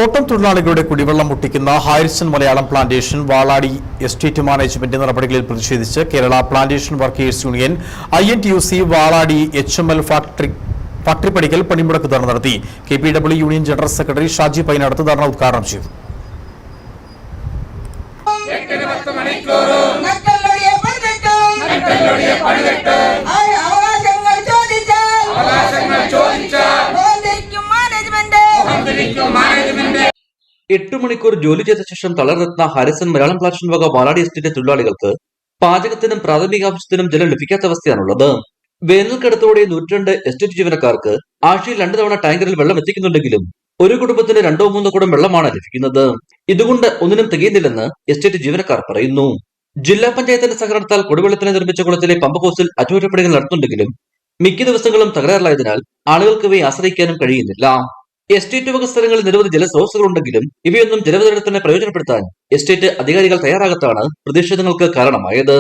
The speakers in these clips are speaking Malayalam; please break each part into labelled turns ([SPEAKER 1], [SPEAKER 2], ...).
[SPEAKER 1] തോട്ടം തൊഴിലാളികളുടെ കുടിവെള്ളം മുട്ടിക്കുന്ന Harrison Malayalam plantation Valadi estate management നടപടികളിൽ പ്രതിഷേധിച്ച് Kerala plantation workers union INTUC Valadi HML factory പടിക്കൽ പണിമുടക്ക് ധർണ നടത്തി. KPW union general secretary Shaji Painadath dharna ഉദ്ഘാടനം ചെയ്തു.
[SPEAKER 2] എട്ട് മണിക്കൂർ ജോലി ചെയ്ത ശേഷം തളർന്നെത്തുന്ന ഹാരിസൺ മലയാളം പ്ലാന്റേഷൻ വക വാളാടി എസ്റ്റേറ്റ് തൊഴിലാളികൾക്ക് പാചകത്തിനും പ്രാഥമിക ആവശ്യത്തിനും ജലം ലഭിക്കാത്ത അവസ്ഥയാണുള്ളത്. വേനൽക്കടുത്തോടെ 102 എസ്റ്റേറ്റ് ജീവനക്കാർക്ക് ആഴ്ചയിൽ 2 തവണ ടാങ്കറിൽ വെള്ളം എത്തിക്കുന്നുണ്ടെങ്കിലും ഒരു കുടുംബത്തിന് 2 or 3 കുടം വെള്ളമാണ് ലഭിക്കുന്നത്. ഇതുകൊണ്ട് ഒന്നിനും തികയുന്നില്ലെന്ന് എസ്റ്റേറ്റ് ജീവനക്കാർ പറയുന്നു. ജില്ലാ പഞ്ചായത്തിന്റെ സഹകരണത്താൽ കുടിവെള്ളത്തിന് നിർമ്മിച്ച കുളത്തിലെ പമ്പ് ഹൗസിൽ അറ്റകുറ്റപ്പണികൾ നടത്തുന്നുണ്ടെങ്കിലും മിക്ക ദിവസങ്ങളും തകരാറിലായതിനാൽ ആളുകൾക്ക് ഇവയെ ആശ്രയിക്കാനും കഴിയുന്നില്ല. എസ്റ്റേറ്റ് വക സ്ഥലങ്ങളിൽ നിരവധി ജലസ്രോതസ്സുകളുണ്ടെങ്കിലും ഇവയൊന്നും ജലവിതരണത്തിന് പ്രയോജനപ്പെടുത്താൻ എസ്റ്റേറ്റ് അധികാരികൾ തയ്യാറാകാത്തതാണ് പ്രതിഷേധങ്ങൾക്ക് കാരണമായത്.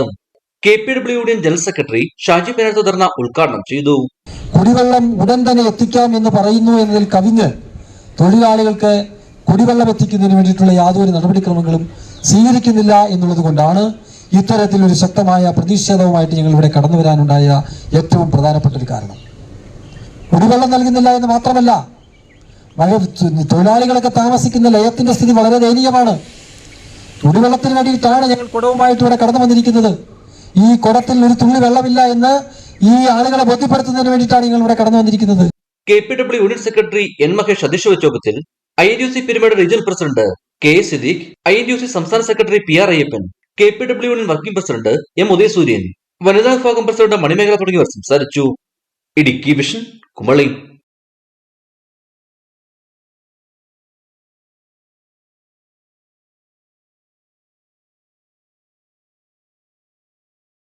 [SPEAKER 2] KPW union general secretary Shaji Painadath dharna ഉദ്ഘാടനം ചെയ്തു.
[SPEAKER 3] കുടിവെള്ളം ഉടൻ തന്നെ എത്തിക്കാം എന്ന് പറയുന്നു എന്നതിൽ കവിഞ്ഞ് തൊഴിലാളികൾക്ക് കുടിവെള്ളം എത്തിക്കുന്നതിന് വേണ്ടിയിട്ടുള്ള യാതൊരു നടപടിക്രമങ്ങളും സ്വീകരിക്കുന്നില്ല എന്നുള്ളത് കൊണ്ടാണ് ഇത്തരത്തിലൊരു ശക്തമായ പ്രതിഷേധവുമായിട്ട് ഞങ്ങൾ ഇവിടെ കടന്നു വരാനുണ്ടായ ഏറ്റവും പ്രധാനപ്പെട്ട ഒരു കാരണം. കുടിവെള്ളം നൽകുന്നില്ല എന്ന് മാത്രമല്ല, തൊഴിലാളികളൊക്കെ താമസിക്കുന്ന ലയത്തിന്റെ സ്ഥിതി വളരെ ദയനീയമാണ്. കുടിവെള്ളത്തിന് വേണ്ടിയിട്ടാണ് ഞങ്ങൾ കുടവുമായിട്ട് ഇവിടെ കടന്നു വന്നിരിക്കുന്നത്. ഈ കുടത്തിൽ ഒരു തുള്ളി വെള്ളമില്ല എന്ന് ഈ ആളുകളെ ബോധ്യപ്പെടുത്തുന്നതിന് വേണ്ടിയിട്ടാണ് ഞങ്ങൾ ഇവിടെ കടന്നു വന്നിരിക്കുന്നത്.
[SPEAKER 2] KPW union secretary N Mahesh അധ്യക്ഷ വഹിച്ച യോഗത്തിൽ INTUC pyramid regional president K Siddique, INTUC സംസ്ഥാന secretary PR Ayyappan, KPW union working president M ഉദയസൂര്യൻ, വനിതാ വിഭാഗം പ്രസിഡന്റ് മണിമേഖല തുടങ്ങിയവർ സംസാരിച്ചു. ഇടുക്കി വിഷൻ, കുമളി.